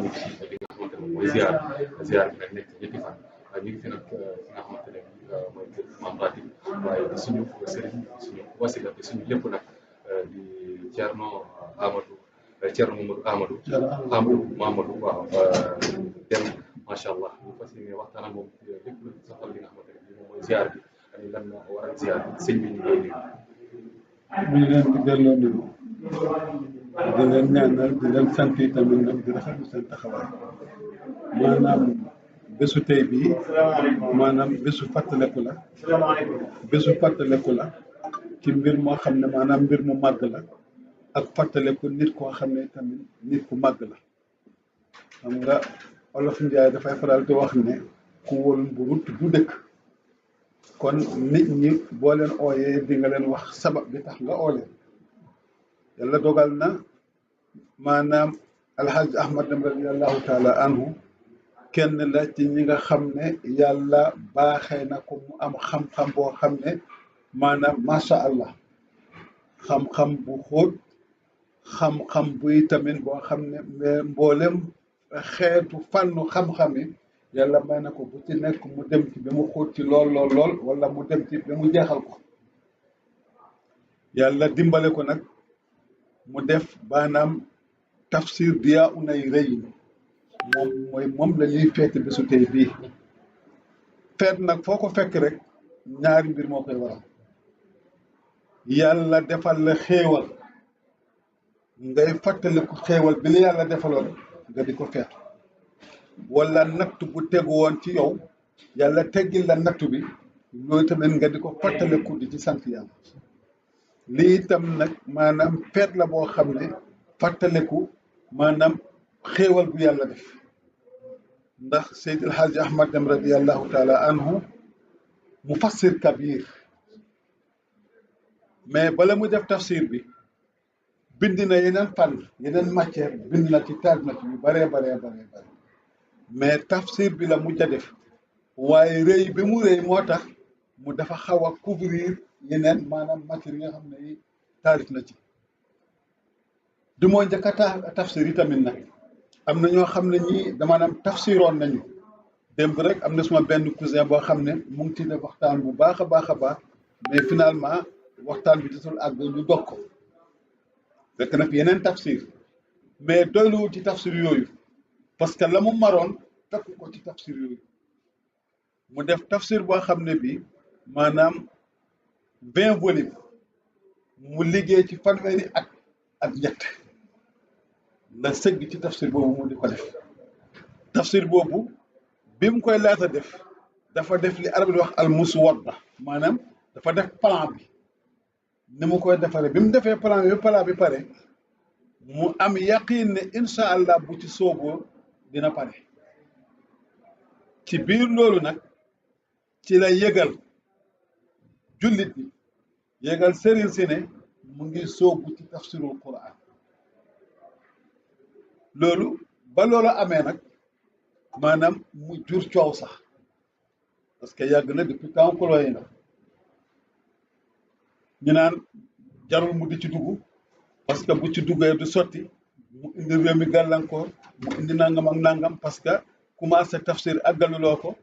ngi ci li nga xamante ne mooy ziar bi nag nekk ñetti fan ñu ngi fi nag fi nga xamante ne mooy kër Mame Rati waaye di suñu sëriñ suñu wasila te suñu lépp nag di Thierno Mamadou waaw dem macha allah ñu fas yéene waxtaan ak moom lépp lu soxal li nga xamante ne moom mooy ziar bi ak lan moo waral ziar bi sëñ bi ñu ngi leen di delloo nuyu di leen ñaanal di leen sant tamit nag di rafetlu seen taxawaay maanaam bésu tey bii maanaam bésu fàttaleku la ci mbir moo xam ne maanaam mbir mu màgg la ak fàttaleku nit koo xam ne tamit nit ku màgg la xam nga Olof Njaay dafay faral di wax ne ku wóol mburut du dëkk kon nit ñi boo leen ooyee di nga leen wax sabab bi tax nga oo leen yàlla dogal na maanaam alxaaj Ahmad Dem radiallahu taala anhu kenn la ci ñi nga xam ne yàlla baaxee na ko mu am xam-xam boo xam ne maanaam macha allah xam-xam bu xóot xam-xam buy tamit boo xam ne mais mboolem xeetu fànnu xam-xam yi yàlla may na ko bu ci nekk mu dem ci ba mu xóot ci lool wala mu dem ci ba mu jeexal ko yàlla dimbale ko nag mu def maanaam tafsir diyaa unay rëy moom la ñuy feete bésu tey bii feet nag foo ko fekk rek ñaari mbir moo koy waral yàlla defal la xéewal ngay fàttaliku xéewal bi la yàlla defaloon nga di ko feetu wala natt bu tegu woon ci yow yàlla teggil la natt bi loolu tamit nga di ko fàttaliku di ci sant yàlla lii itam nag maanaam feet la boo xam ne fàttaliku maanaam xéewal bu yàlla def ndax Seydi El Hadji Ahmad Dem radiallahu taala anhu mufassir kabir mais bala mu def tafsir bi bind na yeneen fànn yeneen matière bind na ci taal na ci yu baree mais tafsir bi la mujj a def waaye rëy bi mu rëy moo tax mu dafa xaw a couvrir yeneen maanaam matière yi nga xam ne yi taarif na ci du moo njëkk a tafsir yi tamit nag am na ñoo xam ne ñii maanaam tafsiroon nañu démb rek am na suma benn cousin boo xam ne mu ngi ci def waxtaan bu baax a baax mais finalement waxtaan bi gisul ak ñu dog ko fekk nag yeneen tafsir mais doyluwul ci tafsir yooyu parce que la mu maroon fekk ko ci tafsir yooyu mu def tafsir boo xam ne bi maanaam 20 volumes mu liggéey ci fanweeri at ak ñett la sëgg ci tafsir boobu mu di ko def tafsir boobu bi mu koy laata def dafa def li arab di wax al muswadda maanaam dafa def plan bi ni mu koy defaree bi mu defee plan bi pare mu am yaqiin ne incha allah bu ci sooboo dina pare ci biir loolu nag ci la yëgal jullit bi yëgal sëriñ si ne mu ngi soobu ci tafsirul quran loolu ba loolu amee nag maanaam mu jur coow sax parce que yàgg na depuis temps koloo yi na ñu naan jarul mu di ci dugg parce que bu ci duggee du sotti mu indi réew mi gàllankoor mu indi nangam ak nangam parce que commencé tafsir àggaluloo ko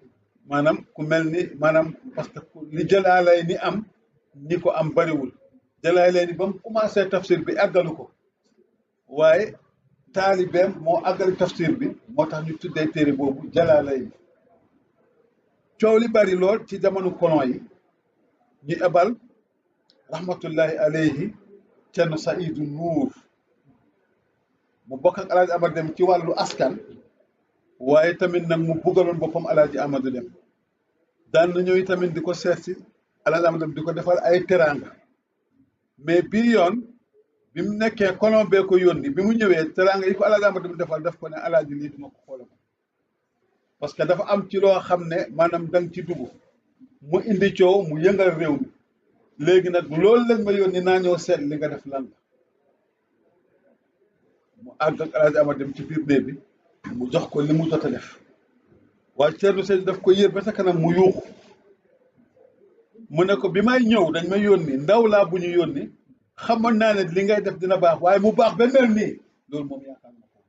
maanaam ku mel ni maanaam parce que li jëlaalay ni am ñi ko am bariwul jëlaalay ni ba mu commencé tafsir bi àggalu ko waaye taalibeem moo àggali tafsir bi moo tax ñu tuddee téere boobu jëlaalay ni coow li bari lool ci jamono colon yi ñu ebal rahmatullahi alayhi Cerno Saidu Nuur mu bokk ak alaaji Amadu Dem ci wàllu askan waaye tamit nag mu buggaloon boppam alaaji Amadu Dem daan na ñëw tamit di ko seet si alaaji Amadu Dem di ko defal ay teraanga mais bii yoon bi mu nekkee colon bee ko yónni bi mu ñëwee teraanga yi ko alaaji Amadu Dem defal daf ko ne alaaji lii duma ko xoole ko parce que dafa am ci loo xam ne maanaam danga ci dugg mu indi coow mu yëngal réew mi léegi nag loolu lañ ma yónni naa ñëw seet li nga def lan la mu àgg ak alaaji Amadu Dem ci biir néeg bi mu jox ko li mu jot a def waaye Cerno Seydi daf ko yër ba sa kanam mu yuuxu mu ne ko bi may ñëw dañ ma yónni ndaw laa bu ñu yónni xamoon naa ne li ngay def dina baax waaye mu baax ba mel nii loolu moom yaakaar na ko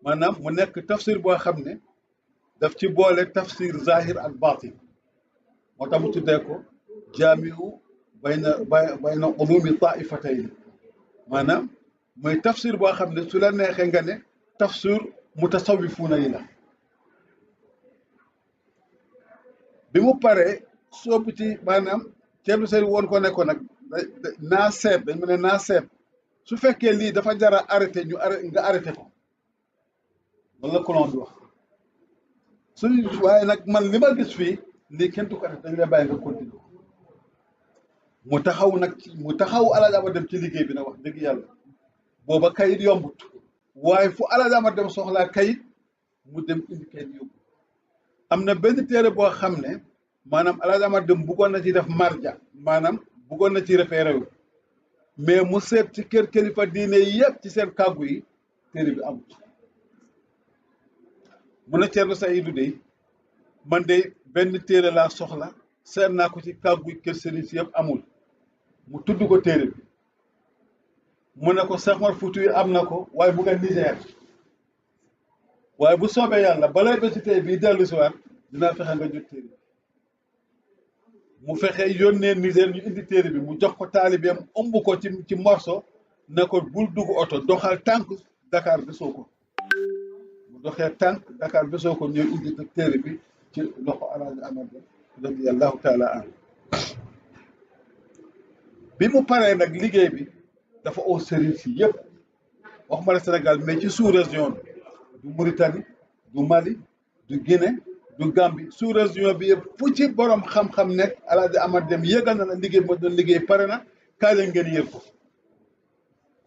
maanaam mu nekk tafsir boo xam ne daf ci boole tafsir zahir ak baatin moo tax mu tuddee ko jaamiu bayna ulumi taifatayni maanaam mooy tafsir boo xam ne su la neexee nga ne tafsir mutasawifuuna yi la bi mu paree soobu ci maanaam Thierno Seydou woon ko ne ko nag naa seet dañ mu ne naa seet su fekkee lii dafa jar a arrêté nga arrêté ko loolu la colon bi wax waaye nag man li ma gis fii lii kenn du ko def dañ lay bàyyi nga continuer mu taxaw nag mu taxaw Alaaji Amar Dem ci liggéey bi nag wax dëgg yàlla booba kayit yombut waaye fu Alaaji Amar Dem soxlaa kayit mu dem indi kayit yóbbu am na benn téere boo xam ne maanaam Alaaji Amar Dem buggoon na ci def marja maanaam buggoon na ci référé wu mais mu seet ci kër kilifa diine yëpp ci seen kàggu yi téere bi amut mu ne Thierno Seydou de man de benn téere laa soxla seet naa ko ci kàggu kër sëriñ si yëpp amul mu tudd ko téere bi mu ne ko Cheikh Omar Fouti yi am na ko waaye mu nga Niger waaye bu soobee yàlla balay ba ci tey bii dellu si waat dinaa fexe nga jot téere bi mu fexe yónnee Niger ñu indi téere bi mu jox ko taalibeem ëmb ko ci morso ne ko bul dugg oto doxal tànk Dakar gisoo ko mu doxee tànk Dakar gisoo ko ñëw indi téere bi ci loxo Alaaji Amar Dem radiyallahu taala anhu bi mu paree nag liggéey bi dafa oo sëriñ si yëpp waxuma la Sénégal mais ci sous-région du Mauritanie du Mali du Guinée du Gambie sous-région bi yëpp fu ci borom xam-xam nekk Alaaji Amar Dem yëgal na la liggéey moo doon liggéey pare na kaay leen ngeen yëg ko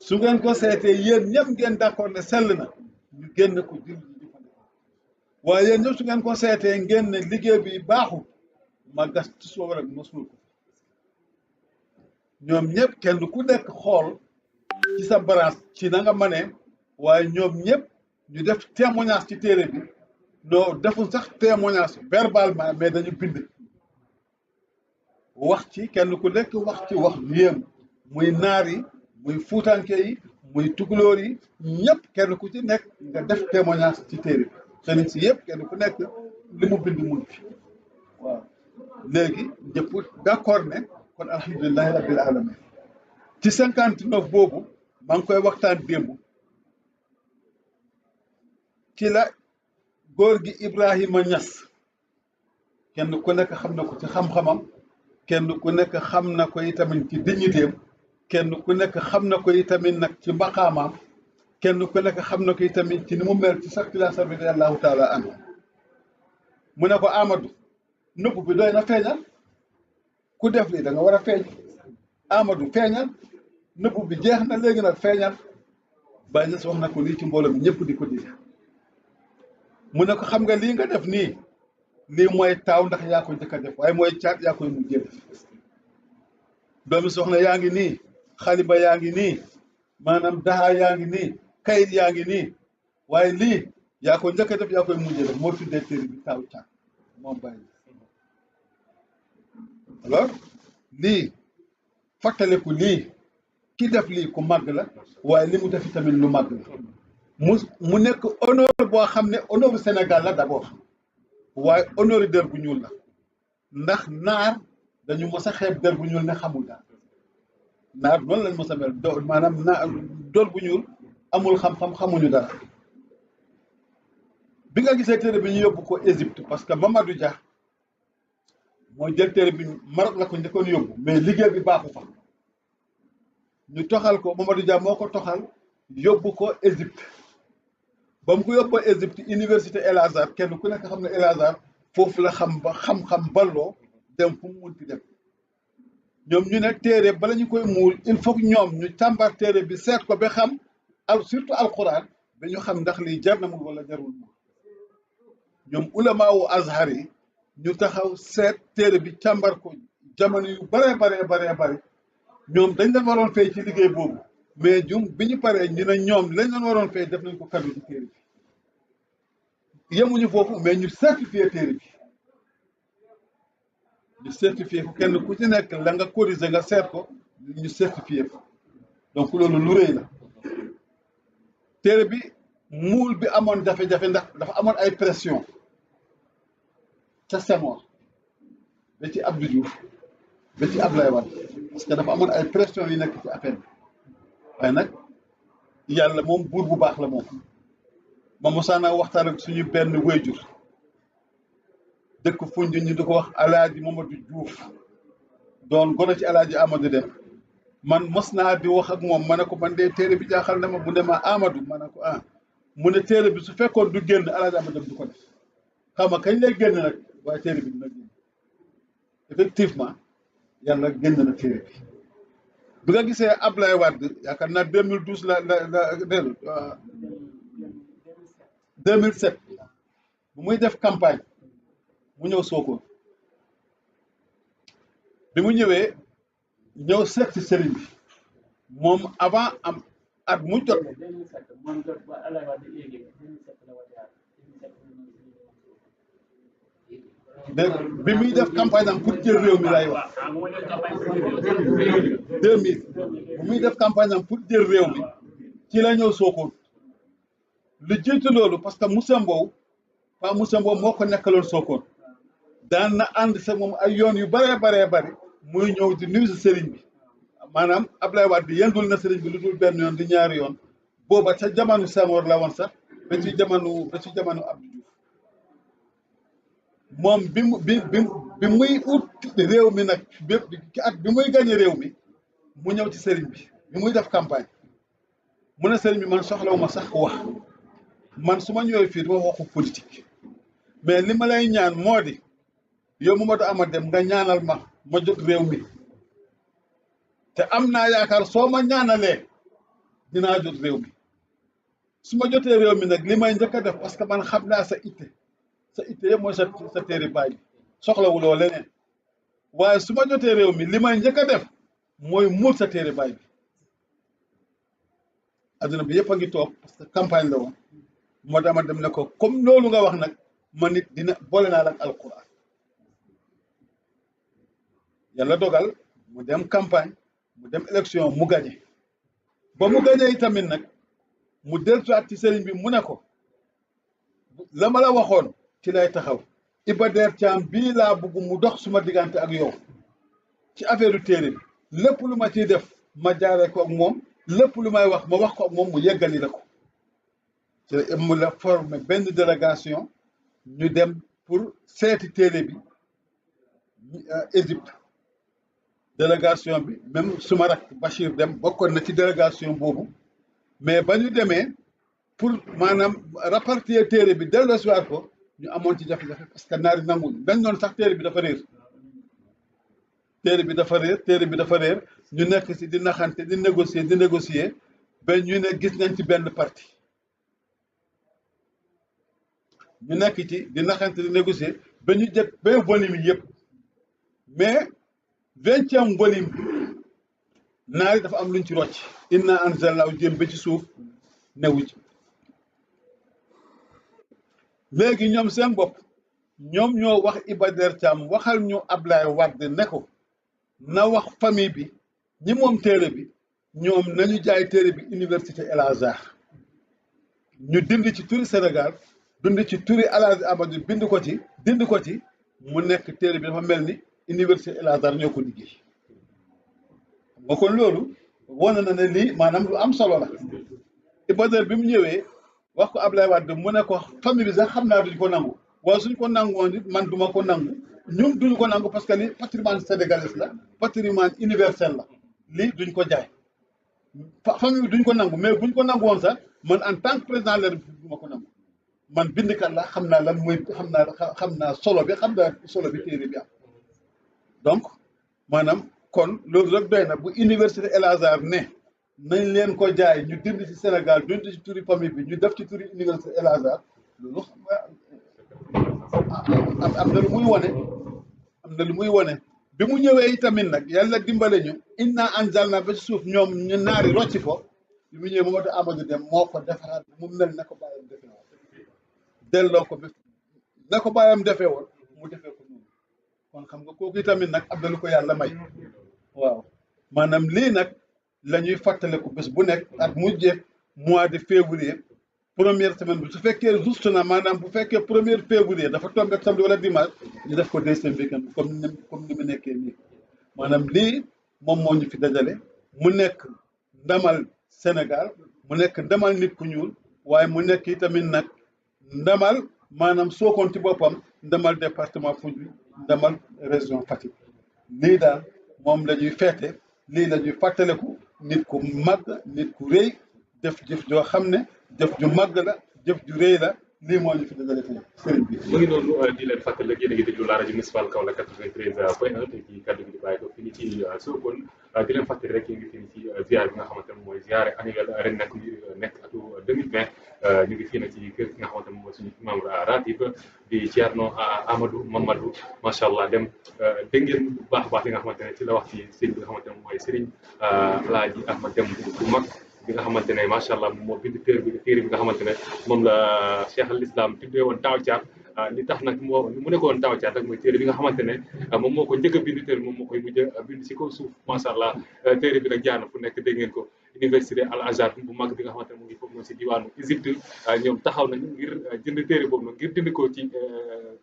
su ngeen ko seetee yéen ñëpp ngeen d'accord ne sell na ñu génn ko jël ji jëfandikoo waaye yéen ñëpp su ngeen ko seetee ngeen ne liggéey bi baaxul ma gas ci soo rek ma suul ko ñoom ñëpp kenn ku nekk xool ci sa branche ci na nga mënee waaye ñoom ñëpp ñu def témoignage ci téere bi non deful sax témoignage verbalement mais dañu bind wax ci kenn ku nekk wax ci wax yéem muy naar yi muy fuutanke yi muy tukulóor yi ñëpp kenn ku ci nekk nga def témoignage ci téere bi sëriñ si yëpp kenn ku nekk li mu bind mun fi waaw léegi ñëpp d'accord ne kon alhamdulilahi rabbil alamin ci 59 boobu maa ngi koy waxtaan démb ci la góor gi Ibrahima Niass kenn ku nekk xam na ko ci xam-xamam kenn ku nekk xam na ko itamit ci dignitéem kenn ku nekk xam na ko itamit nag ci maqaamaam kenn ku nekk xam na ko itamit ci ni mu mel ci circulation bi radiyallahu taala anhu mu ne ko Amadou nëbb bi doy na feeñal ku def lii da nga war a feeñ Amadou feeñal nëbb bi jeex na léegi nag feeñal Baye Niass wax na ko lii ci mbooloo mi ñëpp di ko dégg mu ne ko xam nga lii nga def nii lii mooy taaw ndax yaa koy njëkk a def waaye mooy caat yaa koy mujjee def doomi soxna yaa ngi nii xaliba yaa ngi nii maanaam daxa yaa ngi nii kayit yaa ngi nii waaye lii yaa koy njëkk a def yaa koy mujjee def moo tuddee téere bi taaw caat moom Baye alors lii fàttaliku lii ki def lii ku màgg la waaye li mu def tamit lu màgg la mu nekk honneur boo xam ne honneur Sénégal la d'abord waaye honneur der bu ñuul la ndax naar dañu mos a xeeb der bu ñuul ne xamul daal naar noonu lañ mos a mel maanaam der bu ñuul amul xam-xam xamuñu dara bi nga gisee téere bi ñu yóbbu ko Égypte parce que Mamadou Dia mooy jël téere bi Maroc la ko njëkkoon yóbbu mais liggéey bi baaxu fa ñu toxal ko Mamadou Dia moo ko toxal yóbbu ko Égypte ba mu ko yóbbu Égypte université El Azhar kenn ku nekk xam ne El Azhar foofu la xam ba xam-xam balloo dem fu mu munti dem ñoom ñu ne téere bala ñu koy muul il faut que ñoom ñu càmbar téere bi seet ko ba xam surtout alquran ba ñu xam ndax lii jar na mul wala jarul mul ñoom ulama wu Azhar yi ñu taxaw seet téere bi càmbar ko jamono yu bare ñoom dañ leen waroon fay ci liggéey boobu mais bi ñu paree ñu ne ñoom lañ leen waroon fay def nañ ko kàddu ci téere bi yemuñu foofu mais ñu certifié téere bi ñu certifié ko kenn ku ci nekk la nga corriger nga seet ko ñu certifié ko donc loolu lu rëy la téere bi muul bi amoon jafe-jafe ndax dafa amoon ay pression ca Senghor ba ci Abdou Diouf ba ci Abdoulaye Wade parce que dafa amoon ay pression yu nekk ci affaire bi waaye nag yàlla moom buur bu baax la moom ma mosaana waxtaan ak suñu benn wéyjur dëkk Foundiougne ñu di ko wax Alaaji Mamadou Diouf doon gone ci Alaaji Amadou Dem man mos naa di wax ak moom ma ne ko man de téere bi jaaxal na ma bu ne ma Amadou ma ne ko mu ne téere bi su fekkoon du génn Alaaji Amadou Dem du ko def xam nga kañ lay génn nag waaye téere bi dina génn effectivement yàlla génn na téere bi nga gisee Ablaye Wade yaakaar naa 2012 la 2007 bu muy def campagne mu ñëw Sokone bi mu ñëwee ñëw seet si sëriñ bi moom avant am at mu jot bi muy def campagne am pour jël réew mi lay wax 2000 bu muy def campagne am pour jël réew mi ci la ñëw Sokone lu jiitu loolu parce que Moussa Mbow Pa Moussa Mbow moo ko nekkaloon Sokone daan na ànd sa moom ay yoon yu bëree bari muy ñëw di nuyu si sëriñ bi maanaam Ablaye Wade bi yëndul na sëriñ bi lu dul benn yoon di ñaari yoon booba ca jamono Senghor la woon sax ba ci jamono Abdou Diouf moom bi muy ut réew mi nag ci at bi muy gagné réew mi mu ñëw ci sëriñ bi muy def campagne mu ne sëriñ bi man soxlawuma sax wax man su ma ñëwee fii duma waxu politique mais li ma lay ñaan moo di yow Mamadou Amadou Dem nga ñaanal ma jot réew mi te am naa yaakaar soo ma ñaanalee dinaa jot réew mi su ma jotee réew mi nag li may njëkk a def parce que man xam naa sa itte yëpp mooy sa téere baay bi soxlawuloo leneen waaye su ma jotee réew mi li may njëkk a def mooy muul sa téere baay bi adduna bi yëpp a ngi toog parce que campagne la woon moo dama dem ne ko comme loolu nga wax nag ma nit dina boole naa la ak alquran yàlla dogal mu dem campagne mu dem élection mu gagné ba mu gagné itamit nag mu delluwaat ci sëriñ bi mu ne ko la ma la waxoon ci lay taxaw Iba Der Thiam bii laa bëgg mu dox suma diggante ak yow ci affaire u téere bi lépp lu ma ciy def ma jaaree ko ak moom lépp lu may wax ma wax ko ak moom mu yeggali la ko te mu la formé benn délégation ñu dem pour seeti téere bi Égypte délégation bi même suma rak Bachir Dem bokkoon na ci délégation boobu mais ba ñu demee pour maanaam rapatrier téere bi delloosiwaat ko ñu amoon ci jafe-jafe parce que naari nanguñ dañ doon sax téere bi dafa réer ñu nekk si di naxante di négocier ba ñu ne gis nañ ci benn parti ñu nekk ci di naxante di négocier ba ñu jëkk ba volume yi yëpp mais 20e volume naari dafa am luñ ci rocc inna anzalnaahu jëm ba ci suuf newu ci léegi ñoom seen bopp ñoom ñoo wax Iba Der Thiam waxal ñu Ablaye Wade ne ko na wax famille bi ñi moom téere bi ñoom nañu jaay téere bi université El Azhar ñu dindi ci turi Sénégal dindi ci turi El Hadji Amadou bind ko ci dindi ko ci mu nekk téere bi dafa mel ni université El Azhar ñoo ko liggéey nga kon loolu wane na ne lii maanaam lu am solo la Iba Der bi mu ñëwee wax ko Ablaye Wade mu ne ko famille bi sax xam naa duñ ko nangu waaye suñ ko nangu woon it man duma ko nangu ñun duñ ko nangu parce que li patrimoine sénégalais la patrimoine universel la lii duñ ko jaay famille bi duñ ko nangu mais buñ ko nangu woon sax man en tant que président de la République duma ko nangu man bindkat la xam naa lan mooy xam naa solo bi téere bi am donc maanaam kon loolu rek doy na bu université El Azhar ne nañ leen ko jaay ñu dindi ci Sénégal dindi ci turi famille bi ñu def ci turi université El Azhar loolu xam nga am na lu muy wane bi mu ñëwee itamit nag yàlla dimbale ñu inna anzalna ba ci suuf ñoom ñu naari rocci ko bi mu ñëwee Mamadou Amadou Dem moo ko defaraat mu mel na ko bàyyam defee woon delloo ko bi na ko bàyyam defee woon mu defee ko noonu kon xam nga kooku itamit nag am na lu ko yàlla may waaw maanaam lii nag la ñuy fàttaliku bés bu nekk at mu jeex mois de février première semaine bi su fekkee juste na maanaam bu fekkee 1er février dafa tombé ak samedi wala dimanche ñu def ko 2e week-end comme ni mu nekkee nii maanaam lii moom moo ñu fi dajale mu nekk ndamal Sénégal mu nekk ndamal nit ku ñuul waaye mu nekk itamit nag ndamal maanaam Sokone ci boppam ndamal département Foundiougne ndamal région Fatick lii daal moom la ñuy feete lii la ñuy fàttaleku nit ku màgg nit ku rëy def jëf joo xam ne jëf ju màgg la jëf ju rëy la lii moo ñu fi dajale tey sëriñ bi. mu ngi noonu di leen fàttali yéen a ngi déglu la rajo municipale Kaolack 93.1 te ci kaddu gi di bàyyi ko fii ci Sokone di leen fàttali rek ñu ngi fii ci ziar bi nga xamante ne mooy ziare annuel ren nag nekk atu 2020 ñu ngi fii nag ci kër gi nga xamante ne mooy suñu imam ratib di Thierno Amadou Mamadou macha allah dem dégg ngeen bu baax a baax li nga xamante ne ci la wax ci sëriñ bi nga xamante ne mooy Serigne Alaaji Ahmad Dem bu mag. bi nga xamante ne macha allah moo bind téere bi nga xamante ne moom la Cheikh al Islam tuddee woon Taaw Caat li tax nag mu nekkoon Taaw Caat rek mooy téere bi nga xamante ne moom moo ko njëkk a bind téere moom moo koy mujj a bind si kaw suuf macha allah téere bi nag jaar na fu nekk dégg ngeen ko université Al Azhar bu mag bi nga xamante ne mu ngi foofu noonu si diwaanu Égypte ñoom taxaw nañu ngir jënd téere boobu nag ngir dindi ko ci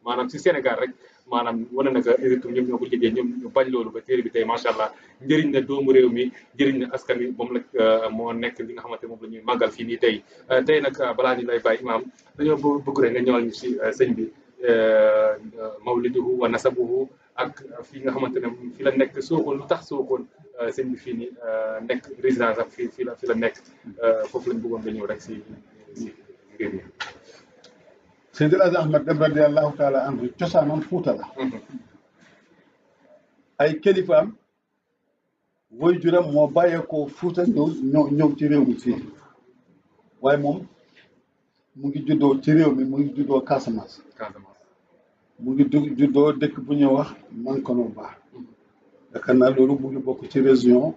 maanaam si Sénégal rek maanaam wane na que Égypte ñoom ñoo ko liggéey ñoom ñu bañ loolu ba téere bi tey macha allah njëriñ na doomu réew mi njëriñ na askan wi moom la moo nekk li nga xamante moom la ñuy màggal fii nii tey nag balaa ñu lay bàyyi imaam dañoo bëgg rek nga ñëwal ñu si sëñ bi mawliduhu wa nasabuhu ak fii nga xamante ne fi la nekk Sokone lu tax Sokone sëñ bi fii nii nekk résidence ak fi la nekk foofu lañ bëggoon nga ñëw rek si mbir mi. Seydi El Hadji Ahmad Dem radiyallahu taala anhu cosaanam Fuuta la ay kilifaam woy juram moo bàyyeekoo Fuuta ñëw ci réew mi fii waaye moom mu ngi juddoo ci réew mi mu ngi juddoo Casamance mu ngi juddoo dëkk bu ñuy wax Mankonoba yaakaar naa loolu mu ngi bokk ci région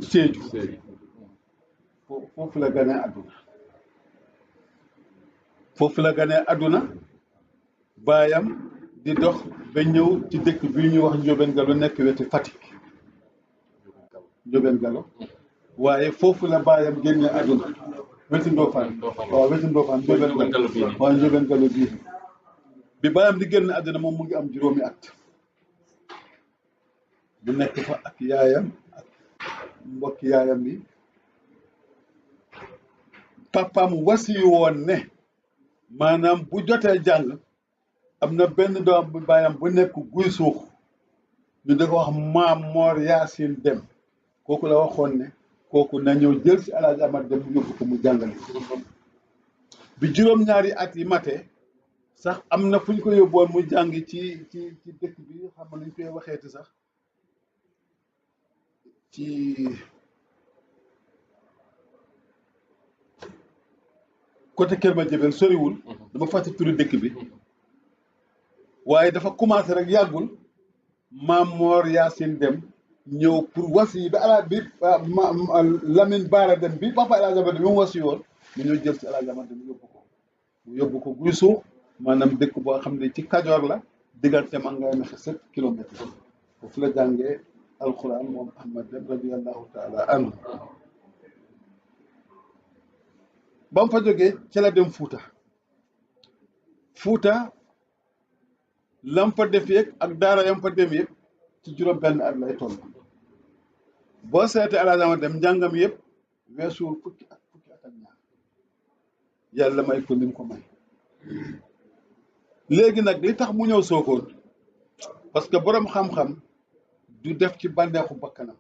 Sédhiou foofu la gane àdduna baayam di dox ba ñëw ci dëkk bi ñuy wax Ndiobène Gallo nekk wetu Fatick Ndiobène Gallo waaye foofu la baayam génne àdduna wetu Ndofane waaw wetu Ndofane Ndiobène Gallo waaw Ndiobène Gallo bii bi baayam di génn àdduna moom mu ngi am juróomi at mu nekk fa ak yaayam ak mbokki yaayam bi papaam wasi woon ne maanaam bu jotee jàng am na benn doom bu baayam bu nekk guy suux ñu di ko wax Maam Moor Yaasin Dem kooku la waxoon ne kooku na ñëw jël si El Hadji Ahmad Dem mu yóbbu ko mu jàngale bi juróom-ñaari at yi matee sax am na fu ñu ko yóbboon mu jàng ci dëkk bi xam nga ñu koy waxeeti sax ci côté Kër Madiabel soriwul dama fàtte turu dëkk bi waaye dafa commencé rek yàggul Maam Moor Yaasin Dem ñëw pour wasi yi ba ala bi Lamine Baara Dem bi papa El Hadji Ahmad Dem bi mu wasi woon mu ñëw jël si El Hadji Ahmad Dem mu yóbbu ko guy suux maanaam dëkk boo xam ne ci Kajoor la digganteem ak ngay naxe 7 kilomètres foofu la jàngee alquran moom Ahmad Dem radiyallahu taala anhu ba mu fa jógee ci la dem Fuuta lam fa def yëg ak daara yam fa dem yëpp ci juróom-benn at lay toll boo seetee El Hadji Ahmad Dem njàngam yëpp weesuwul fukki at ak ñaar yàlla may ko lim ko may léegi nag li tax mu ñëw Sokone parce que borom xam-xam du def ci bànneexu bakkanam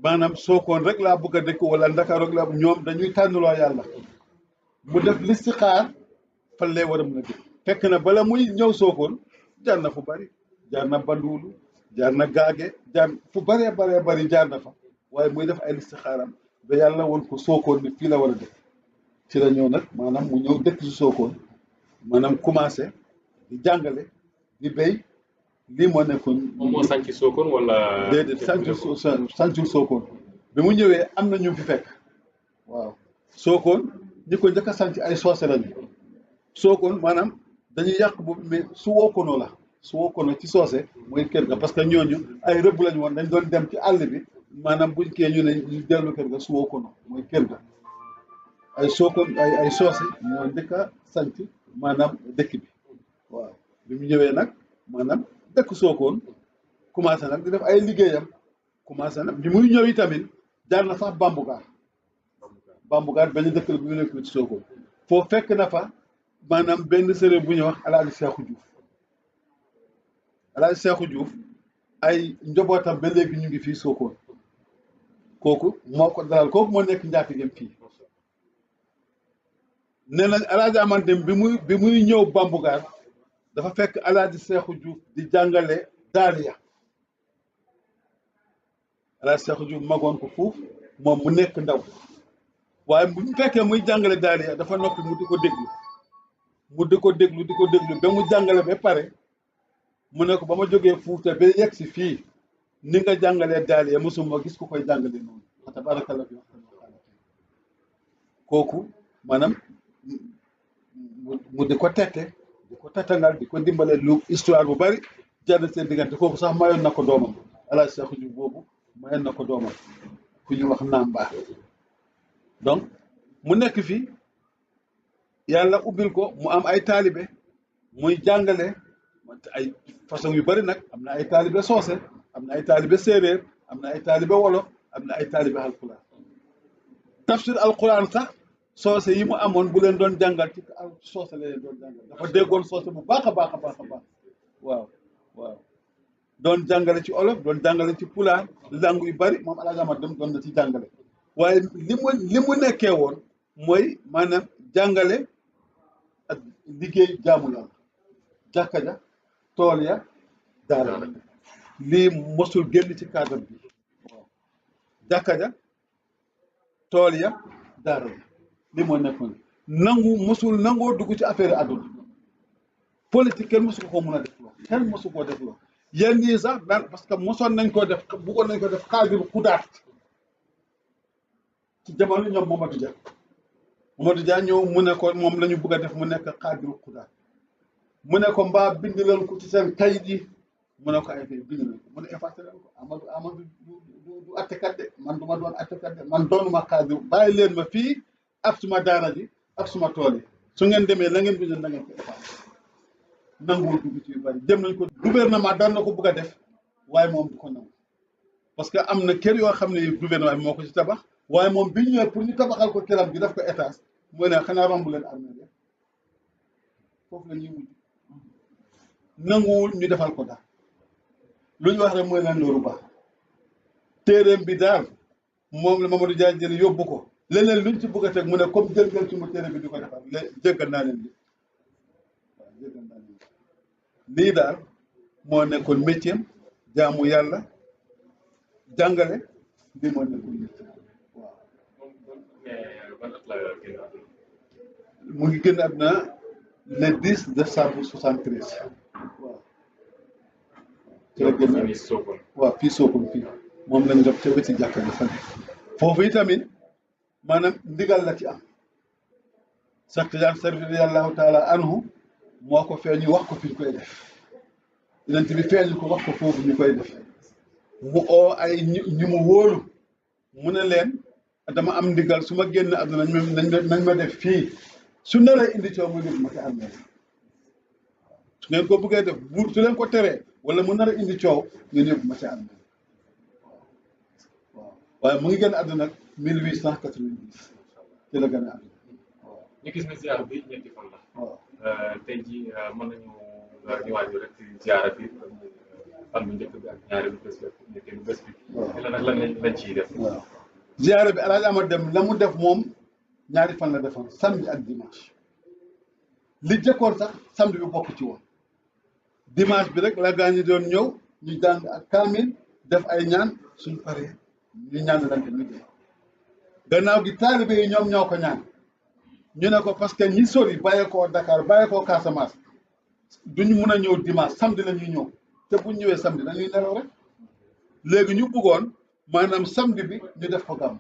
maanaam Sokone rek laa bëgg a dëkk wala Ndakaaru rek la ñoom dañuy tànnaloo yàlla mu def listixaar fan lay war a mën a dëkk fekk na bala muy ñëw Sokone jaar na fu bari jaar na Banduulu jaar na Gaage jaar fu bari jaar na fa waaye muy def ay listixaaram ba yàlla woon ko Sokone ni fii la war a dëkk ci la ñëw nag maanaam mu ñëw dëkk si Sokone maanaam commencé di jàngale di béy lii moo nekkoon. moom moo sànci Sokone wala. déedéet sàncul Sokone bi mu ñëwee am na ñu fi fekk waaw Sokone ñi ko njëkk a sànci ay soose lañu Sokone maanaam dañuy yàq boobu mais su wokkono la su wokkono ci soose mooy kër ga parce que ñooñu ay rëbb lañu woon dañ doon dem ci àll bi maanaam buñ kee ñu ne ñu dellu kër ga su wokkono mooy kër ga ay Sokone ay soose ñoo njëkk a sanc maanaam dëkk bi waaw bi mu ñëwee nag maanaam dëkk Sokone commencé nag di def ay liggéeyam commencé nag bi muy ñëw yi tamit jaar na sax Bambugaar benn dëkk la bu ñu nekk ci Sokone foo fekk na fa maanaam benn séeréer bu ñuy wax Alaaji Seexu Juuf ay njabootam ba léegi ñu ngi fii Sokone kooku moo ko dalal kooku moo nekk njaatigem fii nee nañ Alaaji Amar Dem bi muy ñëw Bambugaar dafa fekk Alaaji Seexu Juuf di jàngale daaliya Alaaji Seexu Juuf magoon ko fuuf moom mu nekk ndaw waaye bu ñu fekkee muy jàngale daaliya dafa noppi mu di ko déglu ba mu jàngale ba pare mu ne ko ba ma jógee Fuuta ba yegg si fii ni nga jàngalee daaliya mosuma gis ku koy jàngale noonu wa tabaarakallaahu fi ahsani xaaliqiin kooku maanaam mu di ko tette di ko tatangal di ko dimbale lu histoire bu bari jàdd seen diggante kooku sax mayoon na ko doomam Alaaji Seexu Juuf boobu mayoon na ko doomam ku ñu wax Namba donc mu nekk fi yàlla ubbil ko mu am ay taalibe muy jàngale ay façon yu bari nag am na ay taalibe soose am na ay taalibe séeréer am na ay taalibe wolof am na ay taalibe alquran tafsir alquran sax soose yi mu amoon bu leen doon jàngal ci soose la leen doon jàngal dafa déggoon soose bu baax a baax waaw doon jàngale ci olof doon jàngale ci pulaar langue yu bari moom Alaaji Amar Dem doon na ci jàngale waaye li mu nekkee woon mooy maanaam jàngale ak liggéey jaamu yàlla jàkka ja tool ya daara lii mosul génn ci cadre bi waaw jàkka ja tool ya daara lii moo nekkoon mosul nangoo dugg ci affaire àdduna politique kenn mosu ko mun a def loo kenn mosu koo def loo yenn yi sax daan parce que mosoon nañ koo def bëggoon nañ ko def cadre xudaat ci jamono ñoom Mamadou Dia ñëw mu ne ko moom la ñu bëgg a def mu nekk cadre xudaat mu ne ko mbaa bind leen ko ci seen kayit yi mu ne ko ay kay bind leen ko mu ne effacé leen ko Amadou du attekat de man du ma doon attekat de man doonuma cadre bàyyi leen ma fii ak suma daara ji ak suma tool yi su ngeen demee la ngeen bind na ngeen ko effacé nanguwul dugg ci yu bari dem nañ ko gouvernement daan na ko bëgg a def waaye moom du ko nangu parce que am na kër yoo xam ne gouvernement bi moo ko ci tabax waaye moom bi ñu ñëwee pour ñu tabaxal ko këram gi daf ko étage mooy ne xanaa romb leen armée bi foofu la ñuy mujj nanguwul ñu defal ko daal lu ñu wax rek mooy leen loolu baax téeréem bi daal moom la Mamadou Dia jël yóbbu ko leneen luñ ci bëgg a teg mu ne comme jël ngeen ci mu téere bi di ko defal jéggal naa leen li waaw jéggal naa leen lii daal moo nekkoon métier jaamu yàlla jàngale lii moo nekkoon métier waaw mu ngi génn àdduna le 10 décembre 73 waaw ci la génn waaw fii Sokone fii moom lañ def ca weti jàkka bi fan foofu itamit maanaam ndigal la ci am Seex Tijaan Sariif radiyallaahu taala anhu moo ko feeñu wax ko fi ñu koy def Yonent bi feeñu ko wax ko foofu ñu koy def mu oo ay ñu mu wóolu mu ne leen dama am ndigal su ma génn àdduna nañ ma def fii su naree indi coow muy def ma ci armée su ngeen ko bëggee def buur su leen ko teree wala mu nar a indi coow ngeen yóbbu ma ci armée waaw waaye mu ngi génn àdduna 1890 ci la gën a àdduna waaw. ñu gis ne ziar bi ñetti fan la. waaw tey jii mën nañu ñëwaat rek ci ziar bi fan bu njëkk bi ak ñaareelu bés bi ak ñetteelu bés bi. waaw te nag lan lañ ciy def. waaw ziar bi Alaaji Amar Dem la mu def moom ñaari fan la defoon samedi ak dimanche li jëkkoon sax samedi bi bokk ci woon dimanche bi rek la gaa ñi doon ñëw ñu jàng ak kaamil def ay ñaan suñ paree ñu ñaan lante ñu dee gannaaw gi taalibe yi ñoom ñoo ko ñaan ñu ne ko parce que ñi sori bàyyeekoo Dakar bàyyeekoo Casamance duñu mun a ñëw dimanche samedi la ñuy ñëw te buñ ñëwee samedi dañuy nelaw rek léegi ñu bëggoon maanaam samedi bi ñu def ko gàmm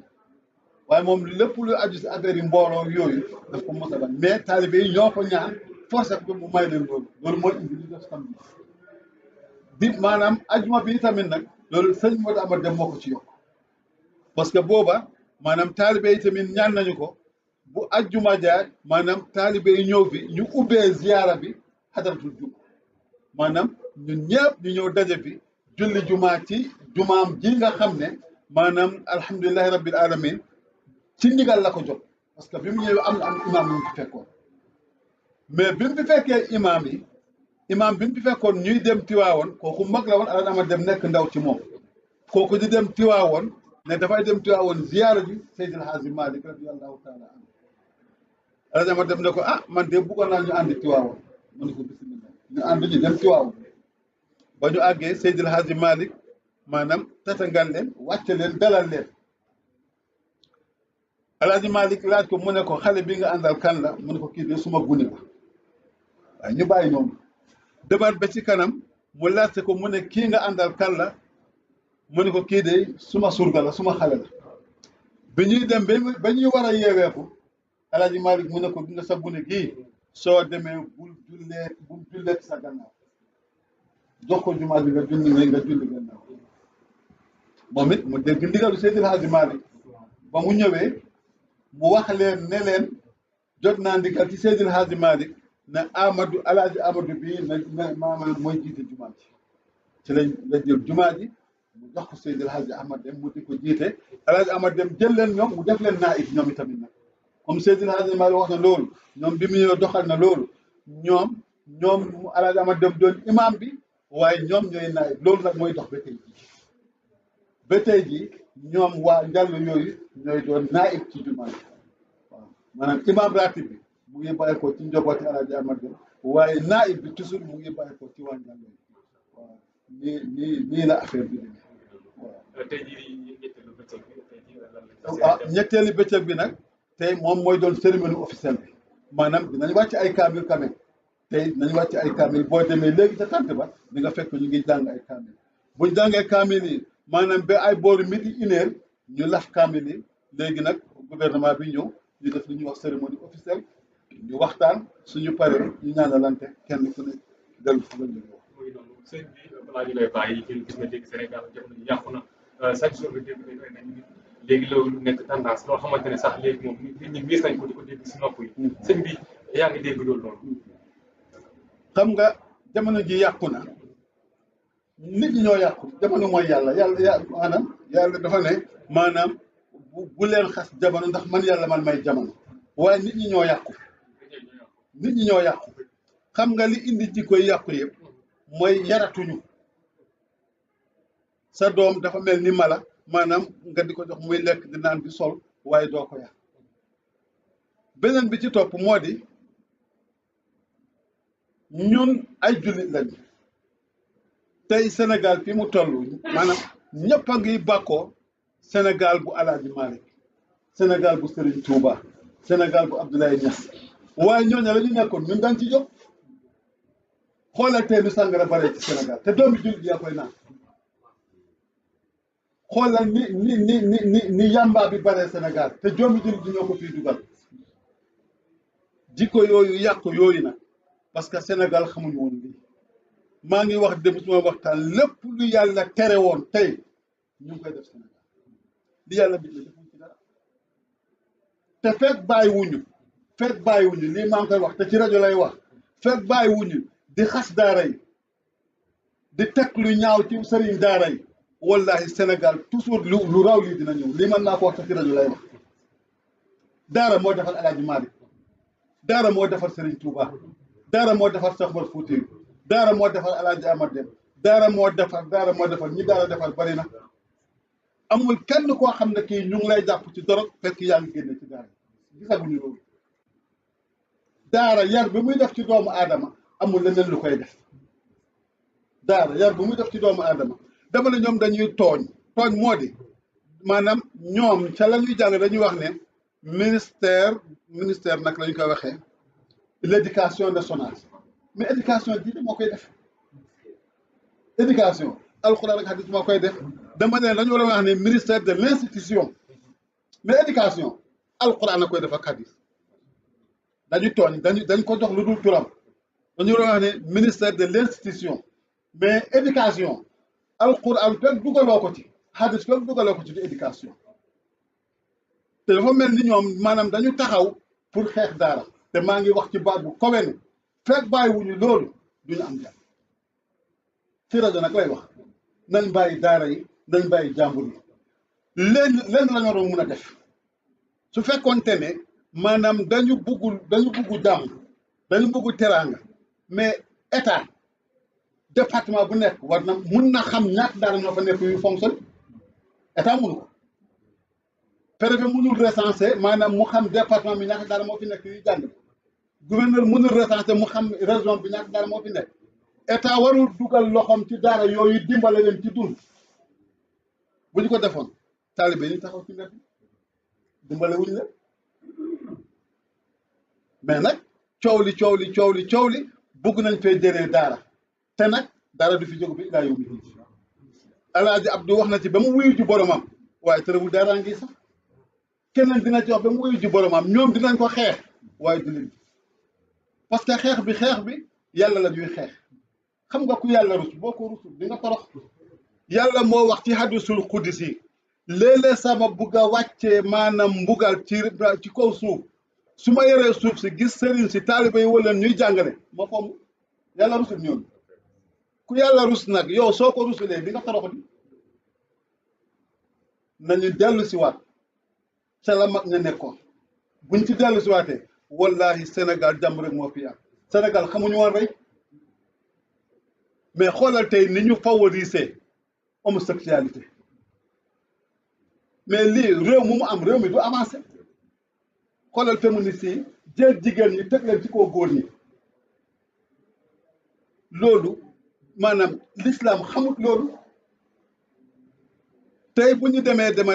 waaye moom lépp lu aju si affaire yi mbooloo yooyu daf ko mos a bañ mais taalibe yi ñoo ko ñaan forcé ko mu may leen loolu mooy indi ñu def samedi bi maanaam ajuma bi tamit nag loolu sëñ Modou Amar Dem moo ko ci yokk parce que booba maanaam taalibe yi tamit ñaan nañu ko bu ajjuma jaar maanaam taalibe yi ñëw fi ñu ubbee ziyaara bi xadaratul juma maanaam ñun ñëpp ñu ñëw daje fi julli jumaa ci jumaam ji nga xam ne maanaam alhamdulilahi rabbil alamin ci ndigal la ko jot parce que bi mu ñëwee am imaam yi mu fi fekkoon mais bi mu fi fekkee imaam bi mu fi fekkoon ñuy dem Tiwaawoon kooku mag la woon Alaaji Amar Dem nekk ndaw ci moom kooku di dem Tiwaawoon ne dafay dem Tiwaawoon ziyaara ji Seydil Haaji Malick radiyallahu taala anhu Alaaji Amar Dem ne ko man de bëggoon naa ñu àndi Tiwaawoon mu ne ko bismillah ñu ànd ñu dem Tiwaawoon ba ñu àggee Seydil Haaji Malick maanaam tatangal leen wàcce leen dalal leen Alaaji Malick laaj ko mu ne ko xale bi nga àndal kan la mu ne ko kii de suma gune la waaye ñu bàyyi noonu demaat ba ci kanam mu laajte ko mu ne kii nga àndal kan la mu ne ko kii de suma surga la suma xale la bi ñuy dem ba ñuy war a yeeweeku Alaaji Malick mu ne ko nga sa gune gii soo demee bul jullee sa gannaaw jox ko jumaa bi nga julli gannaaw moom it mu dégg ndigalu Seydil Haaji Malick ba mu ñëwee mu wax leen ne leen jot naa ndigal ci Seydil Haaji Malick ne Alaaji Amadou bii na maanaam mooy jiite jumaa ji ci la jël jumaa ji mu jox ko Seydil Haaji Ahmad Dem mu di ko jiite Alaaji Ahmad Dem jël leen ñoom mu def leen naayib ñoom itamit nag comme Seydil Haaji Malick wax na loolu ñoom bi mu ñëw doxal na loolu ñoom Alaaji Ahmad Dem doon imaam bi waaye ñoom ñooy naayib loolu nag mooy dox ba tey jii ñoom waa njàll yooyu ñooy doon naayib ci jumaa ji waaw maanaam imaam ratib bi mu ngi bàyyi ko ci njabooti Alaaji Amar Dem waaye naayib bi toujours mu ngi bàyyi ko ci waa njàll yooyu waaw nii la affaire bi demee waaw. tey jii ñetteelu bëccëg bi tey jii lan la. ñetteelu bëccëg bi nag tey moom mooy doon cérémonie officielle bi maanaam dinañ wàcc ay kaamil quand même tey dinañ wàcc ay kaamil boo demee léegi ca tànt ba di nga fekk ñu ngi jàng ay kaamil buñ jàngee kaamil yi maanaam ba ay booru midi une heure ñu laf kaamil yi léegi nag gouvernement bi ñëw ñu def li ñuy wax cérémonie officielle ñu waxtaan suñu paree ñu ñaanalante kenn ku ne dellu fu nga ñëw. muy noonu sëñ bi balaa ñu lay bàyyi gis nga léegi Sénégal jamono ji yàqu na chaque jour nga dégg nañu léegi loolu nekk tendance loo xamante ne sax léegi moom nit ñi gis nañ ko di ko dégg si nopp yi. sëñ bi yaa ngi dégg loolu noonu. xam nga jamono ji yàqu na. nit ñi ñoo yàqu jamono mooy yàlla maanaam yàlla dafa ne maanaam bu leen xas jamono ndax man yàlla man may jamono waaye nit ñi ñoo yàqu xam nga li indi jikko yàqu yëpp mooy yaratuñu sa doom dafa mel ni mala maanaam nga di ko jox muy lekk di naan di sol waaye doo ko yar beneen bi ci topp moo di ñun ay jullit lañu tey Sénégal fi mu toll maanaam ñëpp a ngi bàkkoo Sénégal bu Alaaji Malick Sénégal bu Serigne Touba Sénégal bu Abdoulaye Niass waaye ñooñu la ñu nekkoon ñun daan ci jóg xoolal tey nu sàngara bare ci Sénégal te doomi jullit yaa koy naan xoolal ni yamba bi bare Sénégal te doomi jullit ñoo ko fiy dugal jikko yooyu yàqu yooyu nag parce que Sénégal xamuñu woon lii maa ngi wax dem suma waxtaan lépp lu yàlla tere woon tey ñu ngi koy def Sénégal li yàlla bi defuñ ci dara te fekk bàyyiwuñu lii maa ngi koy wax te ci rajo lay wax fekk bàyyiwuñu di xas daara yi di teg lu ñaaw ci sëriñ daara yi wallahi Sénégal toujours lu raw lii dina ñëw lii mën naa ko wax te ci rajo lay wax daara moo defar Alaaji Malick daara moo defar Serigne Touba daara moo defar Cheikh Omar Foutiyou daara moo defar Alaaji Amar Dem daara moo defar ñi daara defar bari na amul kenn koo xam ne kii ñu ngi lay jàpp ci dorog fekk yaa ngi génne ci daara gisaguñu loolu daara yar bi muy def ci doomu aadama amul leneen lu koy def daara yar bi muy def ci doomu aadama dama ne ñoom dañuy tooñ moo di maanaam ñoom ca la ñuy jàng dañuy wax ne ministère nag la ñu koy waxee l'éducation nationale mais éducation diine moo koy def éducation alxuraan ak hadis moo koy def dama ne dañu war a wax ne ministère de l'institution mais éducation alxuraan a koy def ak hadis dañu tooñ dañ ko jox lu dul turam dañu war a wax ne ministère de l'institution mais éducation alxuraan fekk dugaloo ko ci hadis fekk dugaloo ko ci di éducation te dafa mel ni ñoom maanaam dañu taxaw pour xeex daara te maa ngi wax ci baat bu kawe ne fekk bàyyiwuñu loolu duñu am jàmm ci rajo nag lay wax nañ bàyyi daara yi nañ bàyyi jàmbur yi lenn la ñu waroon mun a def su fekkoonte ne maanaam dañu bugg jàmm dañu bugg teraanga mais état département bu nekk war na mun na xam ñaata daara ñoo fa nekk yu fonctionne état mënu ko préfet mënul recenser maanaam mu xam département bi ñaata daara moo fi nekk yu jàng gouverneur mënul recenser mu xam région bi ñaata daara moo fi nekk état warul dugal loxoom ci daara yooyu dimbale leen ci dund bu ñu ko defoon taalibe yi taxaw ci mbedd dimbale wuñ la mais nag coow li bugg nañ fee jëree daara te nag daara du fi jóg bi ilaa yow mi Alaaji Abdou wax na ci ba mu wuyu ji boromam waaye terewul daara ngi sax keneen dina ci wax ba mu wuyu ji boromam ñoom dinañ ko xeex waaye du leen parce que xeex bi yàlla la ñuy xeex xam nga ku yàlla rus boo ko rusul di nga torox yàlla moo wax ci hadisul qudsi léeg-léeg sama bugg a wàccee maanaam mbugal ci kaw suuf su ma yoree suuf si gis sëriñ si taaliba yi wala ñuy jàngale ma fomm yàlla rusul ñoom ku yàlla rus nag yow soo ko rusulee di nga torox di nañu dellu si waat ca la mag ña nekkoon buñ ci dellu si waatee wallahi Sénégal jàmm rek moo fi am Sénégal xamuñu woon rey mais xoolal tey ni ñu favoriser homosexualité mais lii réew mu am réew mi du avancé xoolal féministes yi jël jigéen ñi teg leen ci kaw góor ñi loolu maanaam l'islam xamut loolu tey bu ñu demee dem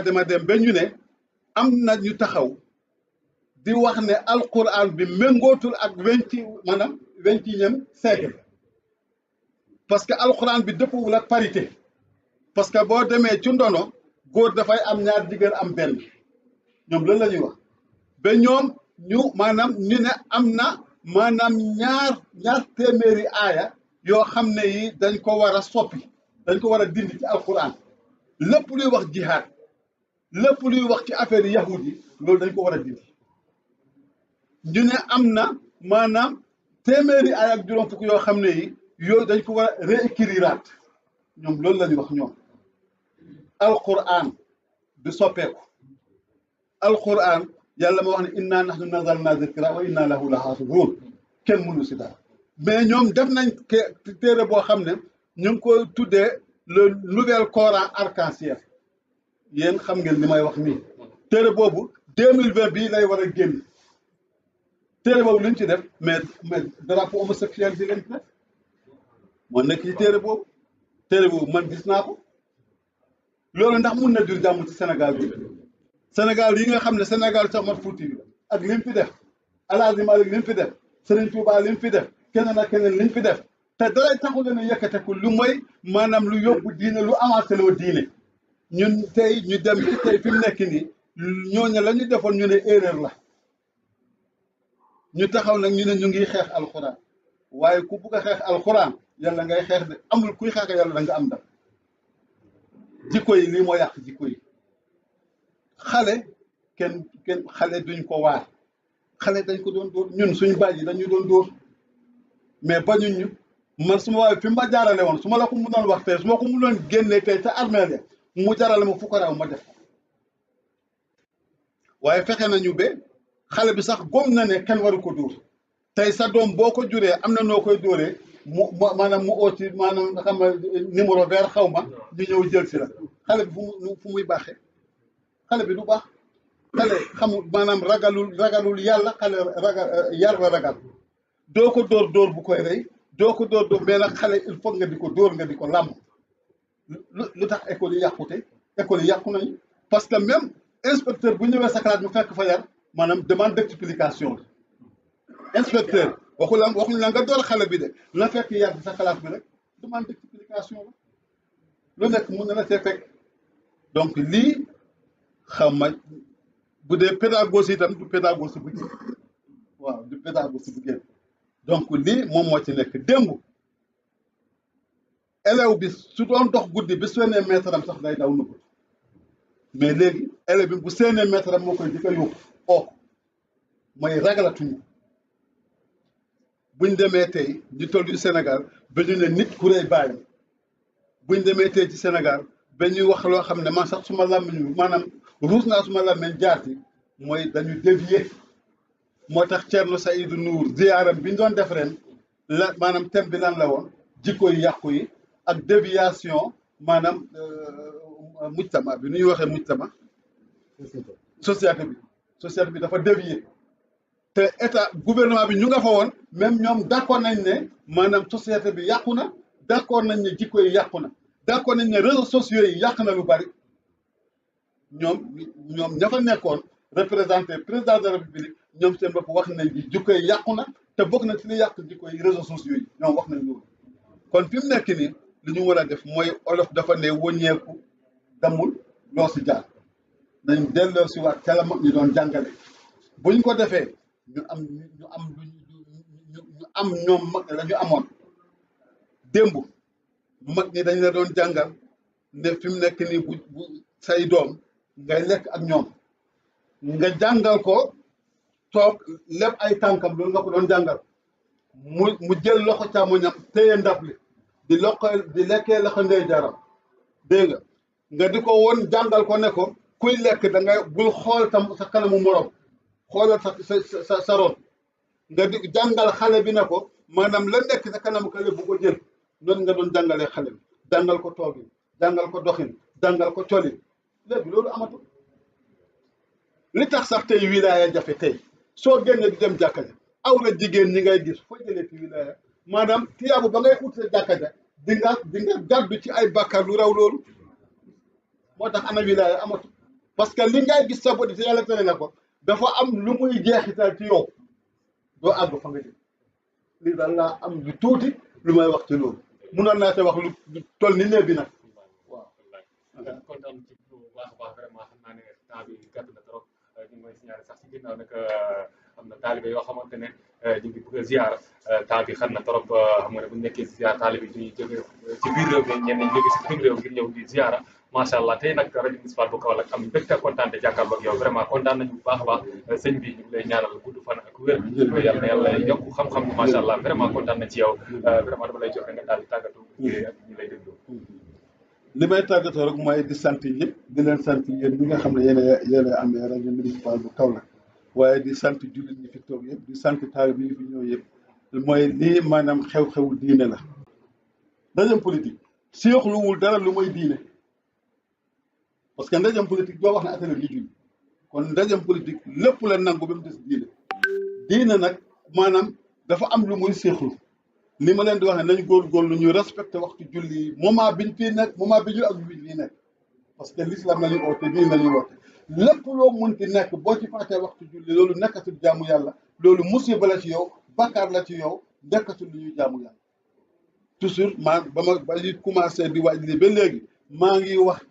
ba ñu ne am na ñu taxaw di wax ne alquran bi méngootul ak 21e siècle parce que alquran bi dëppwul ak parité parce que boo demee ci ndono góor dafay am ñaar jigéen am benn ñoom loolu la ñuy wax ba ñoom ñu maanaam ñu ne am na maanaam ñaar téeméeri aaya yoo xam ne yi dañ ko war a soppi dañ ko war a dindi ci alquran lépp luy wax jihaad lépp luy wax ci affaire yahud yi loolu dañ ko war a dindi ñu ne am na maanaam téeméeri aaya ak juróom fukk yoo xam ne yi yooyu dañ ko war a réécriraat ñoom loolu la ñuy wax ñoom alquran du soppeeku alquran yàlla ma wax ne inna nahnu nazalna zikra wa inna lahu la xaafidun kenn mënu si dara mais ñoom def nañ téere boo xam ne ñu ngi ko tuddee le nouvel Coran arc-en-ciel yéen xam ngeen li may wax nii téere boobu 2020 bii lay war a génn téere boobu lu ñu ci def mais drapeau homosexuel bi lañ ci def moo nekk ci téere boobu man gis naa ko loolu ndax mun na jur jàmm ci Sénégal bi Sénégal yi nga xam ne Sénégal Cheikh Omar Fouti bi ak li mu fi def El Hadji Malick li mu fi def Serigne Touba li mu fi def keneen ak keneen li mu fi def te dalay taxu leen a yëkkateku lu mooy maanaam lu yóbbu diine lu avancé loo diine ñun tey ñu dem ci tey fi mu nekk nii ñooñu la ñu defoon ñu ne erreur la ñu taxaw nag ñu ne ñu ngi xeex alxuraan waaye ku bugg a xeex alxuraan yàlla ngay xeex de amul kuy xeex yàlla da nga am dam jikko yi lii moo yàq jikko yi xale xale duñ ko waar xale dañ ko doon dóor ñun suñu baay yi dañu doon dóor mais bañuñ ñu man su ma waaye fi ma jaarale woon su ma la ko mënoon wax tey su ma ko mënoon génnee tey ca armée mu jarale ma fu ko raw ma def waaye fexe nañu ba xale bi sax gom na ne kenn waru ko dóor tey sa doom boo ko juree am na noo koy dóoree maanaam mu oo ci maanaam nga xam numéro vert xaw ma ñu ñëw jël si la xale bi fu muy baaxee xale bi du baax xale xamul maanaam ragalul yàlla xale yar la ragal doo ko dóor bu koy rey doo ko dóor mais nag xale il faut nga di ko dóor nga di ko làmb lu tax école yi yàqute école yi yàqu nañu parce que même inspecteur bu ñëwee sa classe bu fekk fa yar maanaam demande d'explication la inspecteur waxuñ la nga door xale bi de la fekk yar bi sa classe bi rek demande d'explication la lu nekk mun na la see fekk donc lii xam ma bu dee pédagogie itam du pédagogie bu génn waaw du pédagogie bu génn donc lii moom moo ci nekk démb élève bi su doon dox guddi bi seenee maître am sax day daw nëbb mais léegi élève bi bu seenee maître am moo koy di ko yóbbu oo mooy ragalatuñu buñ demee tey ñu toll yu Sénégal ba ñu ne nit ku rëy bàyyi buñ demee tey ci Sénégal ba ñuy wax loo xam ne man sax suma làmmiñ maanaam ruus naa suma làmmiñ jaati mooy dañu dévier moo tax Thierno Saïdou Nour ziyaaram bi ñu doon def ren la maanaam thème bi lan la woon jikko yi yàqu yi ak déviation maanaam mujtama bi nu ñuy waxee mujtama société bi dafa dévier te état gouvernement bi ñu nga fa woon même ñoom d'accord nañ ne maanaam société bi yàqu na d'accord nañ ne jikko yi yàqu na d'accord nañ ne réseaux sociaux yi yàq na lu bari ñoom ña fa nekkoon représenté président de la république ñoom seen bopp wax nañ ni jikko yi yàqu na te bokk na ci li yàq jikko yi réseaux sociaux yi ñoom wax nañ loolu kon fi mu nekk nii li ñu war a def mooy olof dafa ne wëññeeku damul loo si jaar nañ delloo si waat ca la mag ñu doon jàngale buñ ko defee ñu am ñoom mag la ñu amoon démb mag ñi dañ la doon jàngal ne fi mu nekk nii bu say doom ngay lekk ak ñoom nga jàngal ko toog lépp ay tànkam loolu nga ko doon jàngal mu jël loxo càmmoñam téye ndab li di lekkee loxo ndeyjaaram dégg nga di ko woon jàngal ko ne ko kuy lekk da ngay bul xool tam sa kanamu morom xoolal sa roon nga di jàngal xale bi ne ko maanaam la nekk sa kanamu kale bu ko jël noonu nga doon jàngalee xale bi jàngal ko toogin jàngal ko doxin jàngal ko colin léegi loolu amatul li tax sax tey wilaya jafe tey soo génnee di dem jàkka ja aw la jigéen ñi ngay gis foo jëlee ci wilaya maanaam tiyaabu ba ngay utee jàkka ja di nga gàddu ci ay bàkkaar lu raw loolu moo tax ana wilaya amatul parce que li ngay gis sa bët te yàlla tere na ko dafa am lu muy jeexital ci yow doo àgg fa nga jëm lii daal laa am lu tuuti lu may wax ci loolu munoon naa te wax lu toll ni nee bi nag waaw. kontaan ci bu baax a baax vraiment xam naa ne temps bi gàtt na trop ñu ngi may signaler sax si ginnaaw nag am na taalibe yoo xamante ne ñu ngi bëgg a ziar temps bi xam na trop xam nga ne bu ñu nekkee ziar taalibe yi jóge ci biir réew mi ñenn ñi jóge si biir réew ngir ñëw di ziara macha allah tey nag rajo municipal bu Kaolack am mbégte kontaan te jàkkaarloo ak yow vraiment kontaan nañu bu baax a baax sëñ bi ñu ngi lay ñaanal gudd fan ak wér yàlla na yàlla yokk xam-xam bi macha allah vraiment kontaan na ci yow vraiment dama lay jox nga daal di tàggatu ak ñu lay déglu. li may tàggatoo rek mooy di sant ñëpp di leen sant yéen ñi nga xam ne yéen a amee rajo municipal bu Kaolack waaye di sant jullit ñi fi toog yëpp di sant taalibe yi fi ñëw yëpp mooy lii maanaam xew-xewu diine la. ndajem politique séexluwul dara lu mooy diine parce que ndajem politique doo wax ne atelier bi julli kon ndajem politique lépp la nangu ba mu des diine diine nag maanaam dafa am lu muy séexlu li ma leen di wax ne nañ góorgóorlu ñu respecté waxtu julli yi moment biñ fii nekk moment bi ñu ak biñ fii nekk parce que l'islam lañu oote diine lañu woote lépp loo munti nekk boo ci fàttee waxtu julli loolu nekkatul jaamu yàlla loolu musiba la ci yow bakkaar la ci yow nekkatul lu ñuy jaamu yàlla toujours ba ñu commencé di waaj lii ba léegi maa ngi wax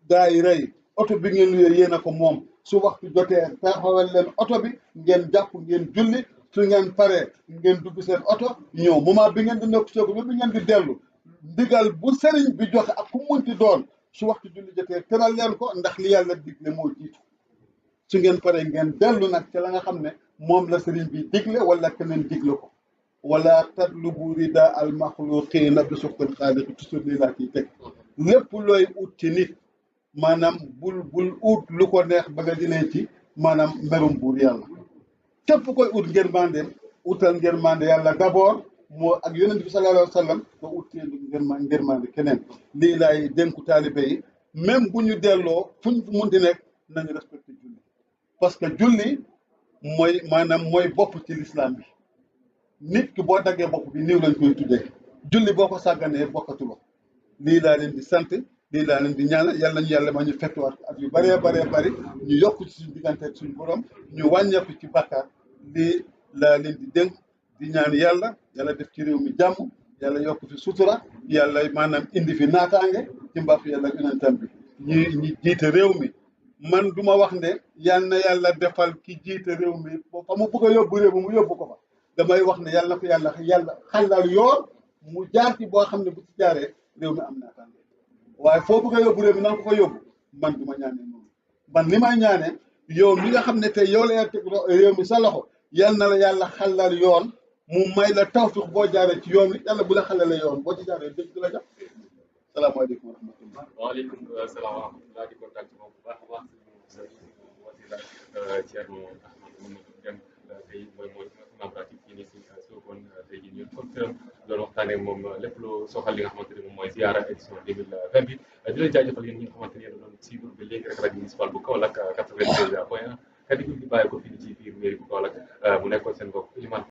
gaa yi rey oto bi ngeen luyee yéen a ko moom su waxtu jotee taxawal leen oto bi ngeen jàpp ngeen julli su ngeen paree ngeen dugg seen oto ñëw moment bi ngeen di nekk soogu ba bi ngeen di dellu ndigal bu sëriñ bi joxe ak ku munti doon su waxtu julli jotee tëral leen ko ndax li yàlla digle moo jiitu su ngeen paree ngeen dellu nag ci la nga xam ne moom la sëriñ bi digle wala keneen digle ko wala tatlubu rida al maxluqina bi suxtil xaaliqi toujours lii laa ciy teg lépp looy ut ci nit maanaam bul ut lu ko neex ba nga jëlee ci maanaam mberum buur yàlla képp koy ut ngërmandeem utal ngërmande yàlla d'abord moo ak yonent bi sallallahu alayhi wa sallam nga utee ngërmande keneen lii laay dénku taalibe yi même bu ñu delloo fuñ munti nekk nañu respecté julli parce que julli mooy maanaam mooy bopp ci l'islam bi nit ki boo daggee bopp bi niw lañ koy tuddee julli boo ko sàgganee bokkatuloo lii laa leen di sant lii laa leen di ñaanal yàlla nañu yàlla ma ñu fekkiwaat at yu bëree bëri ñu yokk ci suñu diggante ak suñu borom ñu wàññeeku ci bàkkaar lii laa leen di dénk di ñaan yàlla def ci réew mi jàmm yàlla yokk fi sutura yàlla maanaam indi fi naataange ci mbaaxu yàlla ak yonentam bi ñi jiite réew mi man du ma wax ne yal na yàlla defal ki jiite réew mi fa mu bëgg a yóbbu réew mi mu yóbbu ko fa damay wax ne yàlla na ko yàlla xàllal yoon mu jaar ci boo xam ne bu ci jaaree réew mi am naataange waaye foo bëgg a yóbbu réew mi nan ko fa yóbbu man du ma ñaanee noonu man li may ñaanee yow mi nga xam ne tey yow la yaa teg réew mi sa loxo yal na la yàlla xalal yoon mu may la tawfiq boo jaaree ci yoon wi yàlla bu la xalale yoon boo ci jaaree dëgg la jàpp salaamaaleykum wa rahmatullah. waaleykum salaam wa rahmatullah di kontaan ci moom bu baax a baax suñu wasila Thierno Ahmadou Mamadou Deme tey mooy imam ratib fii nii si Sokone tey jii ñu kon doon waxtaanee moom lépp lu soxal li nga xamante ne moom mooy ziara édition 2020 bi di leen jaajëfal yéen ñi nga xamante ne yéen a doon suivre ba léegi rek rajo municipal bu Kaolack 93.1 kaddu gi di bàyyi ko fii ci biir mairie bu Kaolack mu nekkoon seen mbokk Elimane